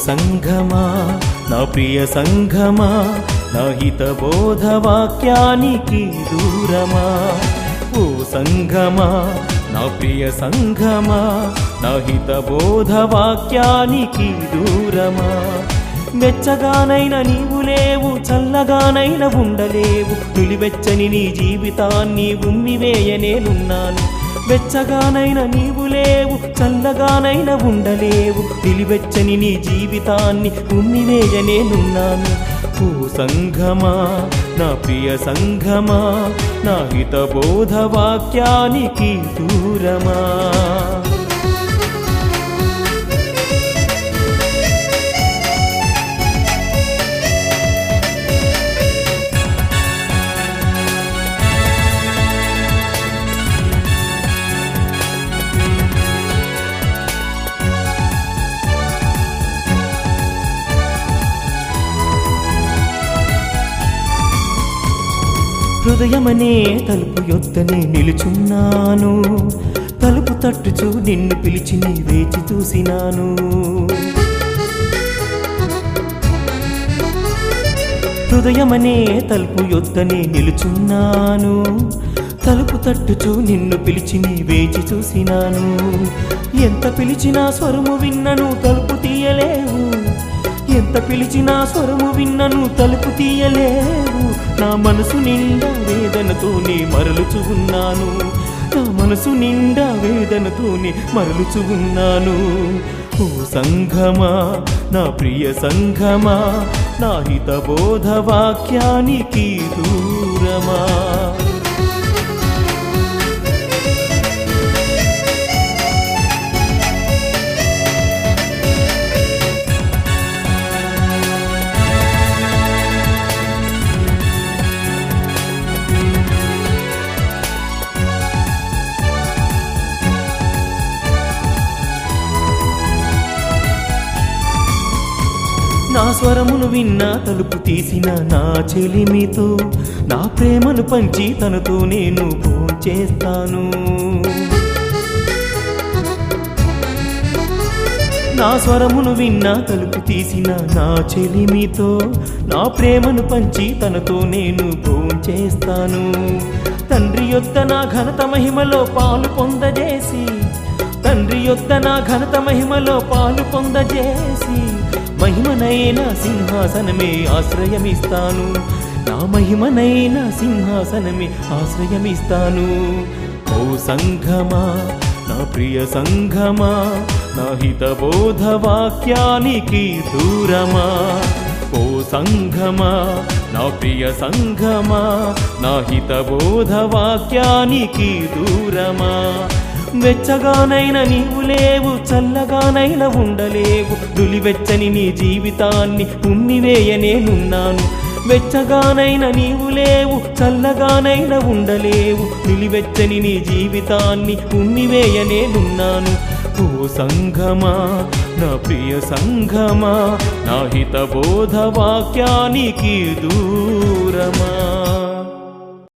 సంఘమా నా ప్రియ సంఘమా నా హిత బోధ వాక్యానికి దూరమా ఓ సంఘమా నా ప్రియ సంఘమా నా హిత బోధ వాక్యానికి దూరమా మెచ్చగానైన నీవు లేవు చల్లగానైన ఉండలేవు నిలివెచ్చని నీ జీవితాన్ని ఉమ్మివేయనేనున్నాను వెచ్చగానైన నీవు లేవు చల్లగానైన ఉండలేవు నిలివెచ్చని నీ జీవితాన్ని ఉమ్మివేయనేనున్నాను ఓ సంఘమా నా ప్రియ సంఘమా నా హిత బోధ వాక్యానికి దూరమా హృదయమనే తలుపు యొద్దనే నిలుచున్నాను తలుపు తట్టుచు నిన్ను పిలిచి నీ వేచి చూసినాను హృదయమనే తలుపు యొద్దనే నిలుచున్నాను తలుపు తట్టుచు నిన్ను పిలిచి నీ వేచి చూసినాను ఎంత పిలిచినా స్వరము విన్నను తలుపు తీయలేవు ఎంత పిలిచినా స్వరము విన్నను తలుపు తీయలేవు నా మనసు నిండా వేదనతోనే మరలుచు ఉన్నాను నా మనసు నిండా వేదనతోనే మరలుచు ఉన్నాను ఓ సంఘమా నా ప్రియ సంఘమా నా హిత బోధ వాక్యానికి దూరమా నా స్వరమును విన్నా తలుపు తీసిన నా చెలిమితో నా ప్రేమను పంచి తనతో నేను భోంచేస్తాను నా స్వరమును విన్నా తలుపు తీసిన నా చెలిమితో నా ప్రేమను పంచి తనతో నేను భోంచేస్తాను తండ్రి యొద్ద నా ఘనత మహిమలో పాలు పొందజేసి తండ్రి యొద్ద నా ఘనత మహిమలో పాలు పొందజేసి మహిమనైన సింహాసనమే ఆశ్రయమిస్తాను నా మహిమనైన సింహాసనమే ఆశ్రయమిస్తాను ఓ సంఘమా నా ప్రియ సంఘమా నా హిత బోధ వాక్యానికి దూరమా ఓ సంఘమా నా ప్రియ సంఘమా నా హిత బోధ వాక్యానికి దూరమా వెచ్చగానైన నీవు లేవు చల్లగానైన ఉండలేవు నులివెచ్చని నీ జీవితాన్ని ఉమ్మివేయనేనున్నాను వెచ్చగానైన నీవు లేవు చల్లగానైన ఉండలేవు నిలివెచ్చని నీ జీవితాన్ని ఉమ్మివేయనేనున్నాను ఓ సంఘమా నా ప్రియ సంఘమా నా హిత బోధ వాక్యానికి దూరమా